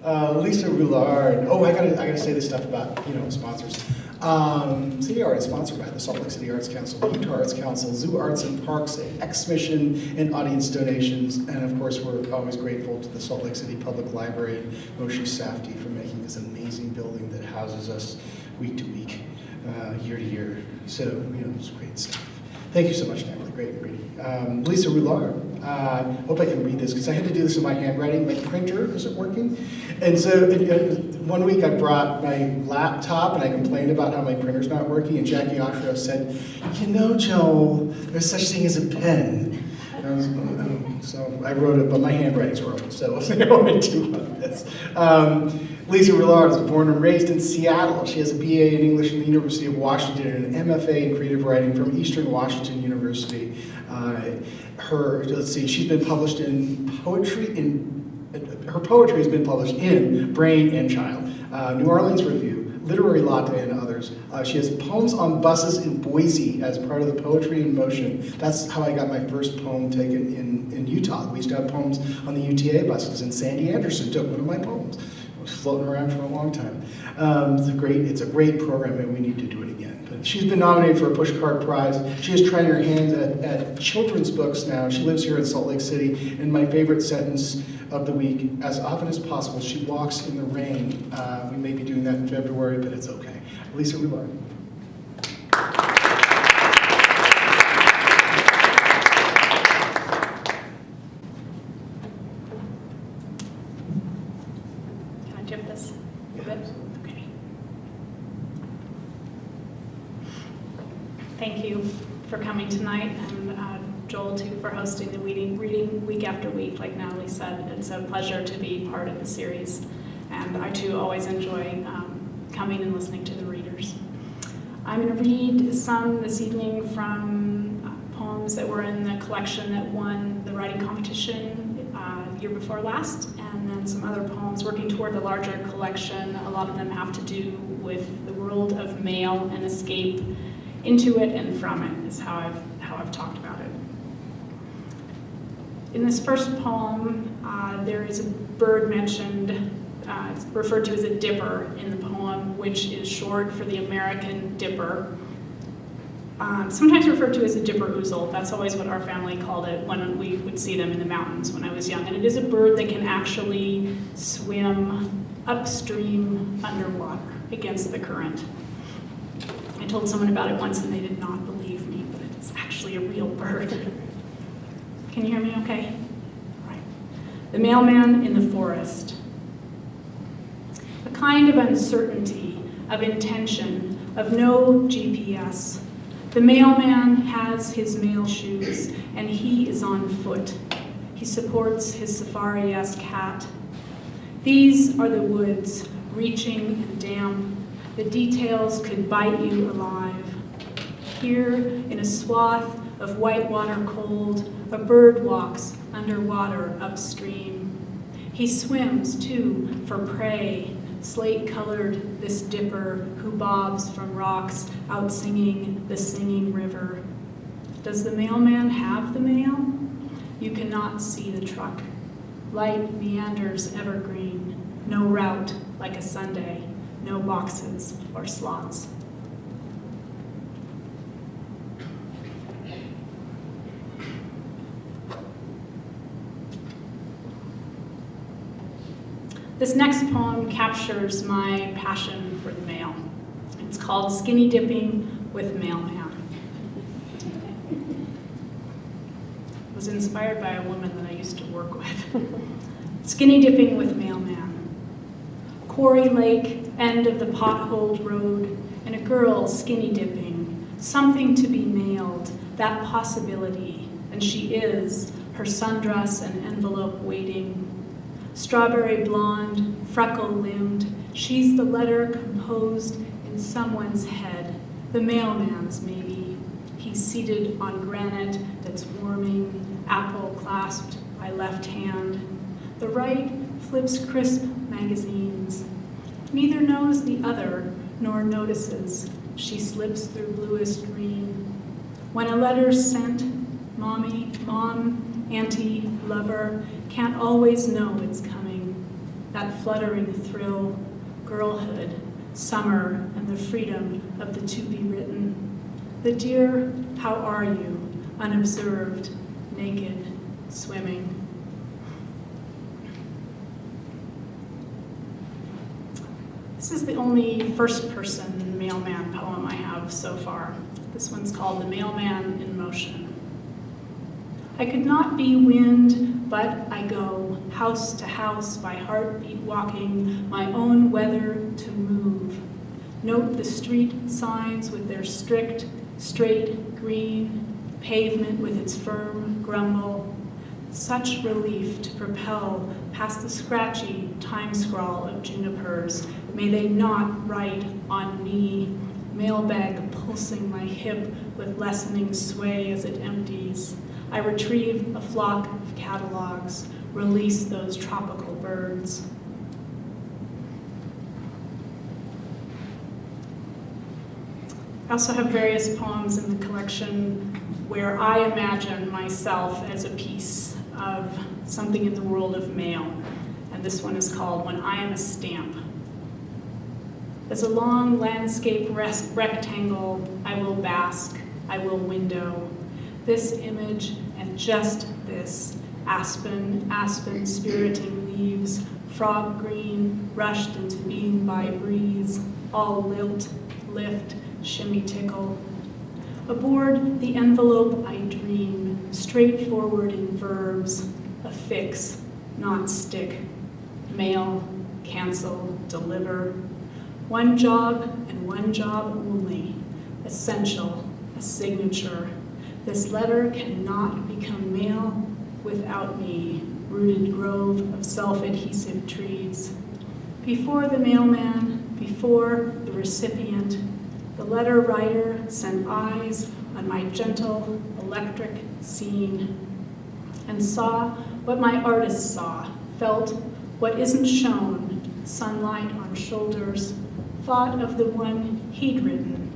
Lisa Roullard. Oh, I gotta say this stuff about, sponsors. City Art is sponsored by the Salt Lake City Arts Council, the Utah Arts Council, Zoo Arts and Parks, X-Mission, and audience donations. And of course, we're always grateful to the Salt Lake City Public Library and Moshe Safdie for making this amazing building that houses us week to week, year to year. So, it's great stuff. Thank you so much, Natalie. Great reading. Lisa Roullard. Hope I can read this because I had to do this in my handwriting. My printer isn't working. And so one week I brought my laptop and I complained about how my printer's not working. And Jackie Oshra said, Joel, there's such thing as a pen. And so I wrote it, but my handwriting's horrible. So I won't do about this. Lisa Roullard was born and raised in Seattle. She has a BA in English from the University of Washington and an M.F.A. in creative writing from Eastern Washington University. She's been published in poetry. Her poetry has been published in Brain and Child, New Orleans Review, Literary Latte, and others. She has poems on buses in Boise as part of the Poetry in Motion. That's how I got my first poem taken in Utah. We used to have poems on the UTA buses, and Sandy Anderson took one of my poems. It was floating around for a long time. It's a great program, and we need to do it again. But she's been nominated for a Pushcart Prize. She has tried her hands at children's books now. She lives here in Salt Lake City, and my favorite sentence of the week, as often as possible, she walks in the rain. We may be doing that in February, but it's okay. Lisa Roullard. Can I tip this a bit? Okay. Thank you for coming tonight, and Joel, too, for hosting the reading week after week. Like Natalie said, it's a pleasure to be part of the series. And I, too, always enjoy coming and listening to the readers. I'm going to read some this evening from poems that were in the collection that won the writing competition year before last, and then some other poems working toward the larger collection. A lot of them have to do with the world of mail and escape into it and from it, is how I've talked about it. In this first poem, there is a bird mentioned. It's referred to as a dipper in the poem, which is short for the American dipper. Sometimes referred to as a dipper ouzel. That's always what our family called it when we would see them in the mountains when I was young. And it is a bird that can actually swim upstream underwater against the current. I told someone about it once and they did not believe me, but it's actually a real bird. Can you hear me okay? All right. The mailman in the forest. A kind of uncertainty, of intention, of no GPS. The mailman has his mail shoes, and he is on foot. He supports his safari-esque hat. These are the woods, reaching and damp. The details could bite you alive. Here, in a swath of whitewater cold, a bird walks underwater upstream. He swims, too, for prey, slate-colored this dipper who bobs from rocks out singing the singing river. Does the mailman have the mail? You cannot see the truck. Light meanders evergreen, no route like a Sunday, no boxes or slots. This next poem captures my passion for the mail. It's called Skinny Dipping with Mailman. It was inspired by a woman that I used to work with. Skinny Dipping with Mailman. Quarry Lake, end of the potholed road, and a girl skinny dipping. Something to be mailed, that possibility, and she is, her sundress and envelope waiting. Strawberry blonde, freckle-limbed, she's the letter composed in someone's head, the mailman's maybe. He's seated on granite that's warming, apple clasped by left hand. The right flips crisp magazines. Neither knows the other, nor notices. She slips through bluest green. When a letter's sent, mommy, mom, auntie, lover, can't always know it's coming. that fluttering thrill, girlhood, summer, and the freedom of the to-be-written. The dear, how are you, unobserved, naked, swimming. This is the only first-person mailman poem I have so far. This one's called The Mailman in Motion. I could not be wind, but I go house to house by heartbeat walking, my own weather to move. Note the street signs with their strict, straight, green, pavement with its firm grumble. Such relief to propel past the scratchy time scrawl of junipers. May they not write on me, mailbag pulsing my hip with lessening sway as it empties. I retrieve a flock of catalogs, release those tropical birds. I also have various poems in the collection where I imagine myself as a piece of something in the world of mail. And this one is called When I Am a Stamp. As a long landscape rectangle, I will bask, I will window. This image and just this, aspen, aspen spiriting leaves, frog green, rushed into being by breeze, all lilt, lift, shimmy tickle. Aboard the envelope I dream, straightforward in verbs, affix, not stick, mail, cancel, deliver. One job and one job only, essential, a signature. This letter cannot become mail without me, rooted grove of self-adhesive trees. Before the mailman, before the recipient, the letter writer sent eyes on my gentle electric scene and saw what my artist saw, felt what isn't shown, sunlight on shoulders, thought of the one he'd written,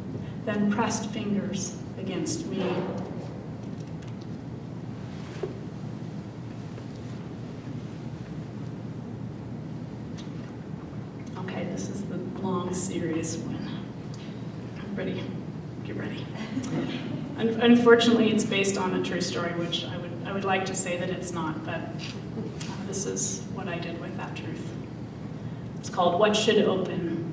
then pressed fingers against me. Okay, this is the long, serious one. Ready? Get ready. Unfortunately, it's based on a true story, which I would like to say that it's not, but this is what I did with that truth. It's called What Should Open.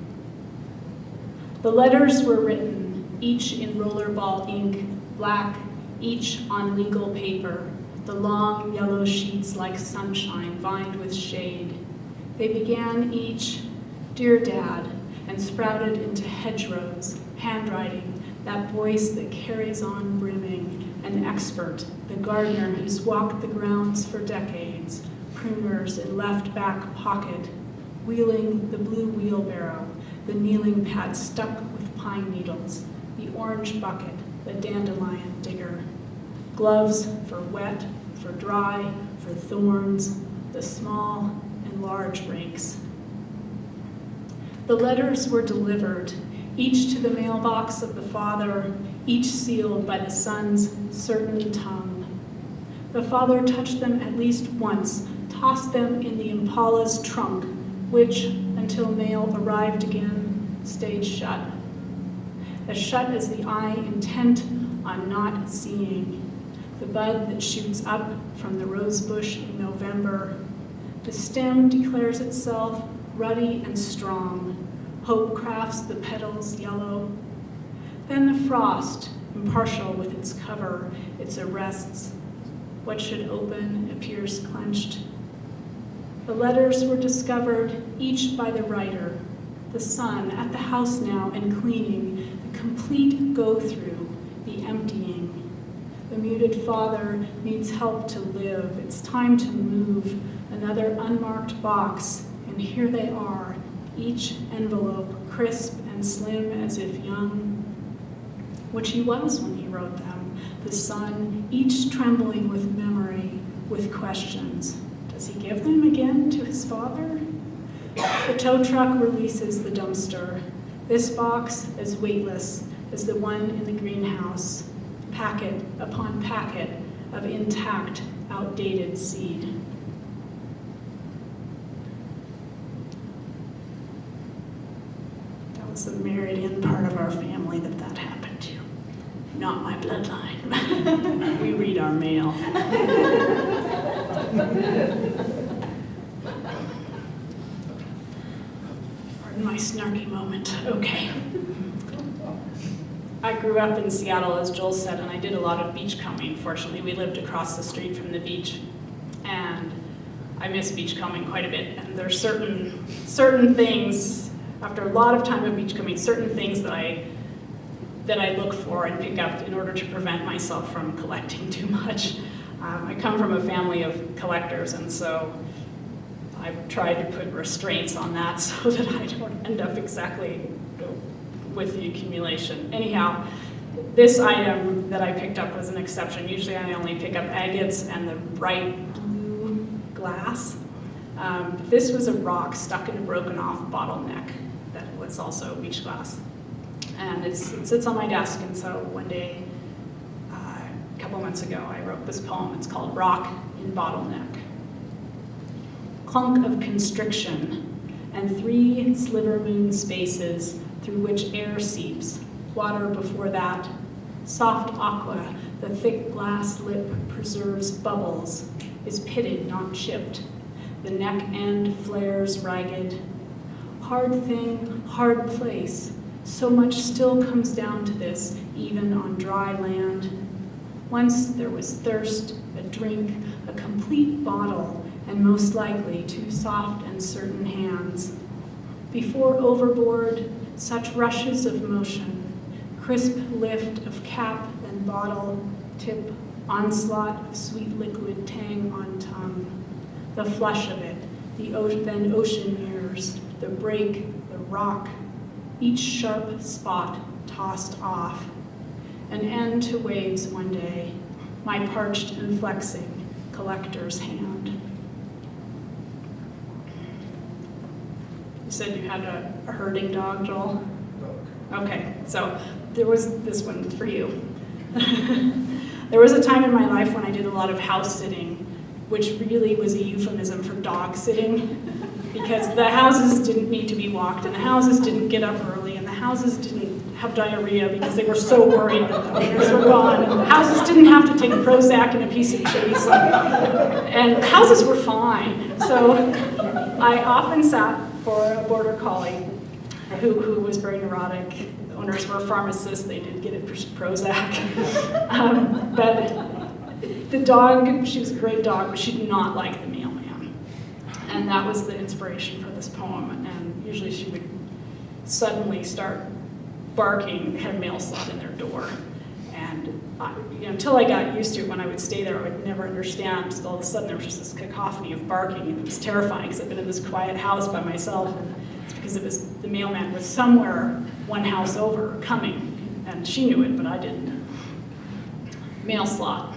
The letters were written, each in rollerball ink, black, each on legal paper, the long yellow sheets like sunshine vined with shade. They began each, Dear Dad, and sprouted into hedgerows, handwriting, that voice that carries on brimming, an expert, the gardener who's walked the grounds for decades, pruners in left back pocket, wheeling the blue wheelbarrow, the kneeling pad stuck with pine needles, the orange bucket, the dandelion digger, gloves for wet, for dry, for thorns, the small and large rakes. The letters were delivered, each to the mailbox of the father, each sealed by the son's certain tongue. The father touched them at least once, tossed them in the Impala's trunk, which, until mail arrived again, stayed shut. As shut as the eye intent on not seeing. The bud that shoots up from the rose bush in November. The stem declares itself ruddy and strong. Hope crafts the petals yellow. Then the frost, impartial with its cover, its arrests. What should open appears clenched. The letters were discovered, each by the writer. The son at the house now and cleaning, the complete go-through, the emptying. The muted father needs help to live. It's time to move. Another unmarked box, and here they are, each envelope crisp and slim as if young, which he was when he wrote them, the son, each trembling with memory, with questions. Does he give them again to his father? The tow truck releases the dumpster. This box as weightless as the one in the greenhouse, packet upon packet of intact, outdated seed. was the married-in part of our family that happened to. Not my bloodline. We read our mail. Pardon my snarky moment. Okay. I grew up in Seattle, as Joel said, and I did a lot of beachcombing. Fortunately, we lived across the street from the beach, and I miss beachcombing quite a bit. And there's certain things, after a lot of time of beachcombing, certain things that I look for and pick up in order to prevent myself from collecting too much. I come from a family of collectors, and so I've tried to put restraints on that so that I don't end up exactly with the accumulation. Anyhow, this item that I picked up was an exception. Usually I only pick up agates and the bright blue glass. This was a rock stuck in a broken off bottleneck that was also beach glass. And it sits on my desk, and so one day, a couple months ago, I wrote this poem. It's called Rock in Bottleneck. Clunk of constriction and 3 sliver moon spaces through which air seeps, water before that, soft aqua, the thick glass lip preserves bubbles, is pitted, not chipped. The neck end flares ragged. Hard thing, hard place. So much still comes down to this, even on dry land. Once there was thirst, a drink, a complete bottle, and most likely 2 soft and certain hands. Before overboard, such rushes of motion, crisp lift of cap and bottle, tip, onslaught of sweet liquid tang on tongue, the flush of it, then ocean mirrors, the break, the rock, each sharp spot tossed off, an end to waves one day, my parched and flexing collector's hand. You said you had a herding dog, Joel? Okay, so there was this one for you. There was a time in my life when I did a lot of house sitting, which really was a euphemism for dog sitting, because the houses didn't need to be walked, and the houses didn't get up early, and the houses didn't have diarrhea because they were so worried that the owners were gone, and the houses didn't have to take Prozac and a piece of cheese, and the houses were fine. So I often sat for a border collie who was very neurotic. The owners were pharmacists, they did get it Prozac. But the dog, she was a great dog, but she did not like the mailman. And that was the inspiration for this poem. And usually she would suddenly start barking, had a mail slot in their door. And until I got used to it, when I would stay there, I would never understand. So all of a sudden there was just this cacophony of barking, and it was terrifying because I've been in this quiet house by myself. And it's because the mailman was somewhere one house over coming, and she knew it, but I didn't. Mail slot.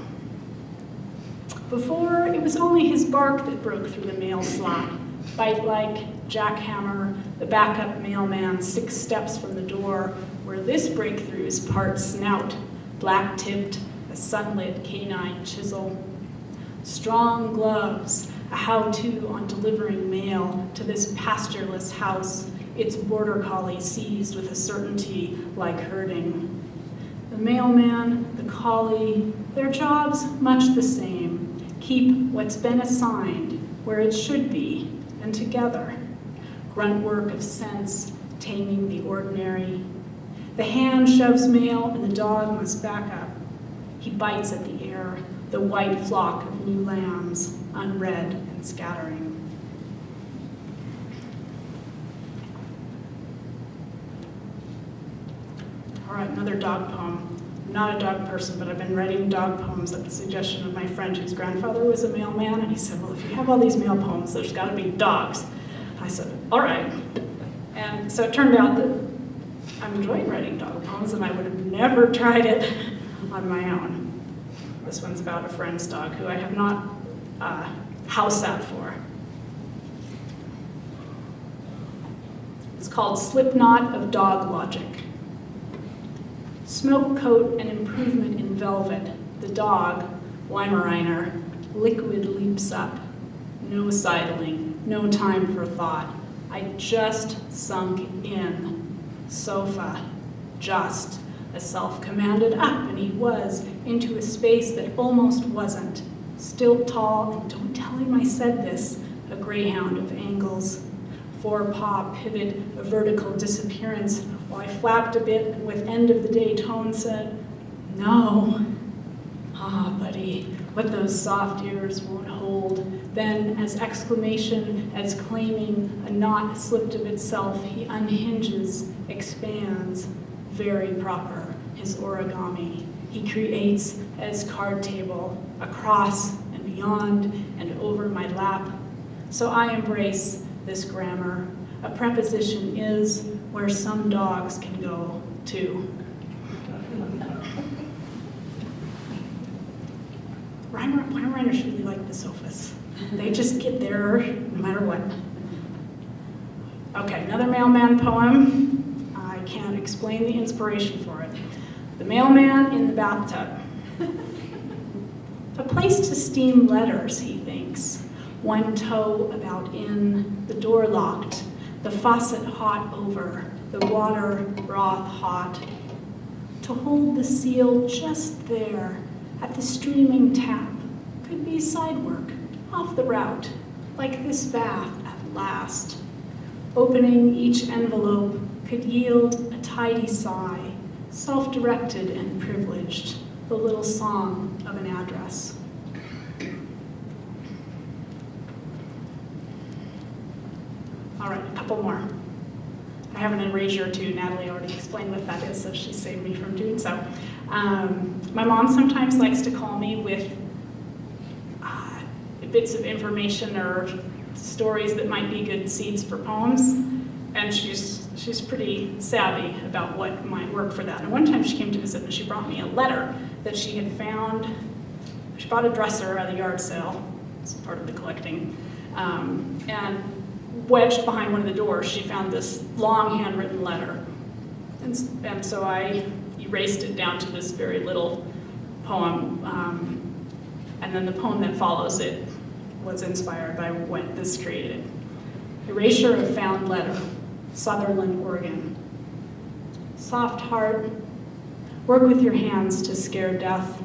Before, it was only his bark that broke through the mail slot. Bite-like, jackhammer, the backup mailman 6 steps from the door, where this breakthrough is part snout, black-tipped, a sunlit canine chisel. Strong gloves, a how-to on delivering mail to this pastureless house, its border collie seized with a certainty like herding. The mailman, the collie, their jobs much the same. Keep what's been assigned where it should be, and together. Grunt work of sense, taming the ordinary. The hand shoves mail and the dog must back up. He bites at the air, the white flock of new lambs, unread and scattering. All right, another dog poem. I'm not a dog person, but I've been writing dog poems at the suggestion of my friend whose grandfather was a mailman, and he said, well, if you have all these mail poems, there's got to be dogs. I said, all right. And so it turned out that I'm enjoying writing dog poems, and I would have never tried it on my own. This one's about a friend's dog who I have not house sat for. It's called Slipknot of Dog Logic. Smoke coat and improvement in velvet. The dog, Weimaraner, liquid leaps up. No sidling, no time for thought. I just sunk in. sofa, just, a self-commanded up, and he was, into a space that almost wasn't, still tall, and don't tell him I said this, a greyhound of angles. Four-paw pivot, a vertical disappearance, while I flapped a bit and with end-of-the-day tone said, no. Ah, buddy, what those soft ears won't hold. Then, as exclamation, as claiming a knot slipped of itself, he unhinges, expands, very proper, his origami. He creates as card table, across and beyond and over my lap. So I embrace this grammar. A preposition is where some dogs can go too. Rhyme writers really like the sofas. They just get there no matter what. Okay, another Mailman poem. I can't explain the inspiration for it. The Mailman in the Bathtub. A place to steam letters, he thinks. One toe about in, the door locked, the faucet hot over, the water broth hot. To hold the seal just there, at the streaming tap, could be side work, off the route, like this bath at last. Opening each envelope could yield a tidy sigh, self-directed and privileged, the little song of an address. All right, a couple more. I have an erasure too. Natalie already explained what that is, so she saved me from doing so. My mom sometimes likes to call me with bits of information or stories that might be good seeds for poems, and she's pretty savvy about what might work for that. And one time she came to visit and she brought me a letter that she had found. She bought a dresser at a yard sale. It's part of the collecting. And wedged behind one of the doors, she found this long handwritten letter. And so I erased it down to this very little poem. And then the poem that follows it was inspired by what this created. Erasure of Found Letter, Sutherland, Oregon. Soft heart, work with your hands to scare death.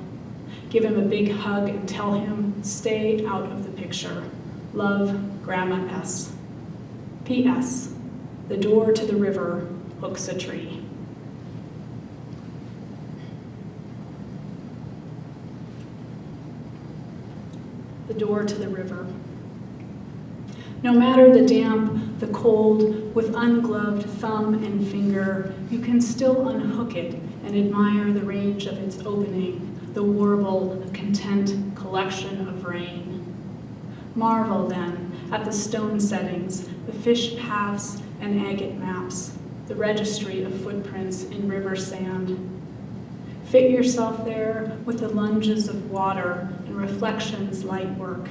Give him a big hug and tell him, stay out of the picture. Love, Grandma S. P.S. The door to the river hooks a tree. The door to the river. No matter the damp, the cold, with ungloved thumb and finger, you can still unhook it and admire the range of its opening, the warble, a content collection of rain. Marvel, then, at the stone settings, the fish paths and agate maps, the registry of footprints in river sand. Fit yourself there with the lunges of water and reflections light work,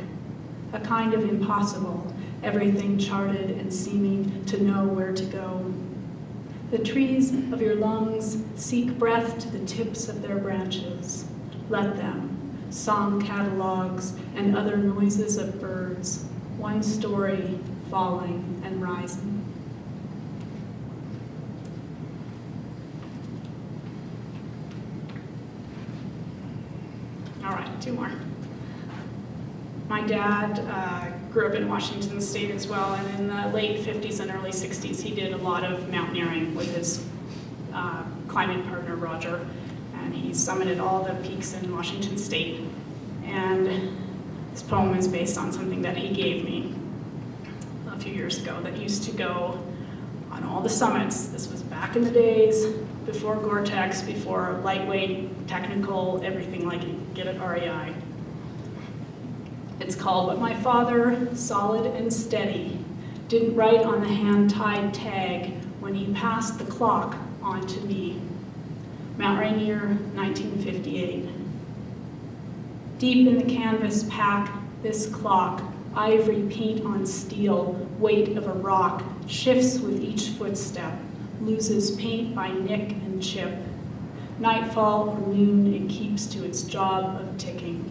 a kind of impossible, everything charted and seeming to know where to go. The trees of your lungs seek breath to the tips of their branches. Let them, song catalogs and other noises of birds, one story falling and rising. All right, two more. My dad grew up in Washington State as well, and in the late 50s and early 60s, he did a lot of mountaineering with his climbing partner, Roger, and he summited all the peaks in Washington State. And this poem is based on something that he gave me a few years ago that used to go on all the summits. This was back in the days, before Gore-Tex, before lightweight, technical, everything like you get at REI. It's called What My Father, Solid and Steady, Didn't Write on the Hand-Tied Tag When He Passed the Clock On to Me. Mount Rainier, 1958. Deep in the canvas pack, this clock, ivory paint on steel, weight of a rock, shifts with each footstep, loses paint by nick and chip. Nightfall or noon, it keeps to its job of ticking.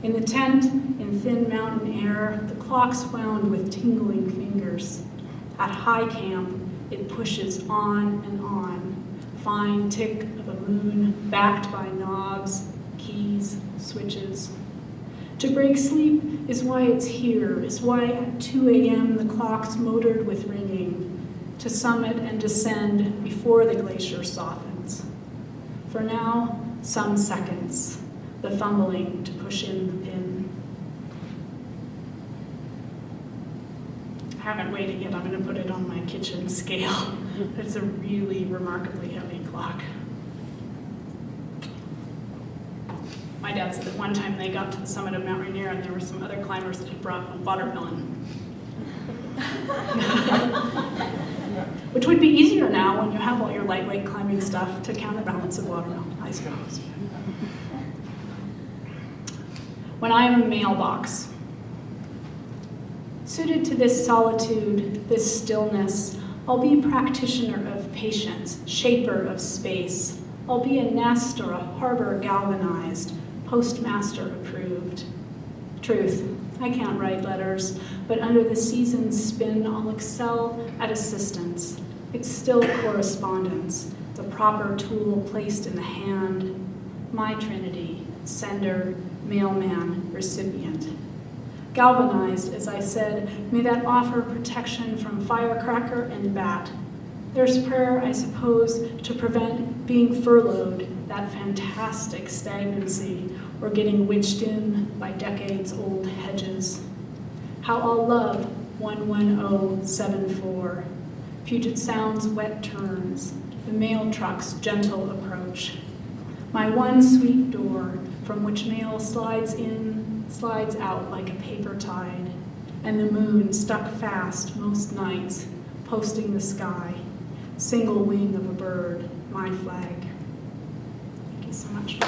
In the tent, in thin mountain air, the clocks wound with tingling fingers. At high camp, It pushes on and on. Fine tick of a moon backed by knobs, keys, switches. To break sleep is why it's here, is why at 2 a.m. the clock's motored with ringing, to summit and descend before the glacier softens. For now, some seconds, the fumbling to push in the pin. I haven't weighed it yet. I'm going to put it on my kitchen scale. It's a really remarkably heavy clock. My dad said that one time they got to the summit of Mount Rainier and there were some other climbers that had brought a watermelon. Which would be easier now when you have all your lightweight climbing stuff to counterbalance a watermelon, I suppose. When I am a mailbox, suited to this solitude, this stillness, I'll be a practitioner of patience, shaper of space. I'll be a nest or a harbor galvanized, postmaster approved. Truth, I can't write letters, but under the season's spin, I'll excel at assistance. It's still correspondence, the proper tool placed in the hand. My trinity, sender, mailman, recipient. Galvanized, as I said, may that offer protection from firecracker and bat. There's prayer, I suppose, to prevent being furloughed, that fantastic stagnancy, or getting witched in by decades-old hedges. How I'll love 11074, Puget Sound's wet turns, the mail truck's gentle approach. My one sweet door, from which mail slides in, slides out like a paper tide, and the moon stuck fast most nights, posting the sky, single wing of a bird, my flag. Thank you so much.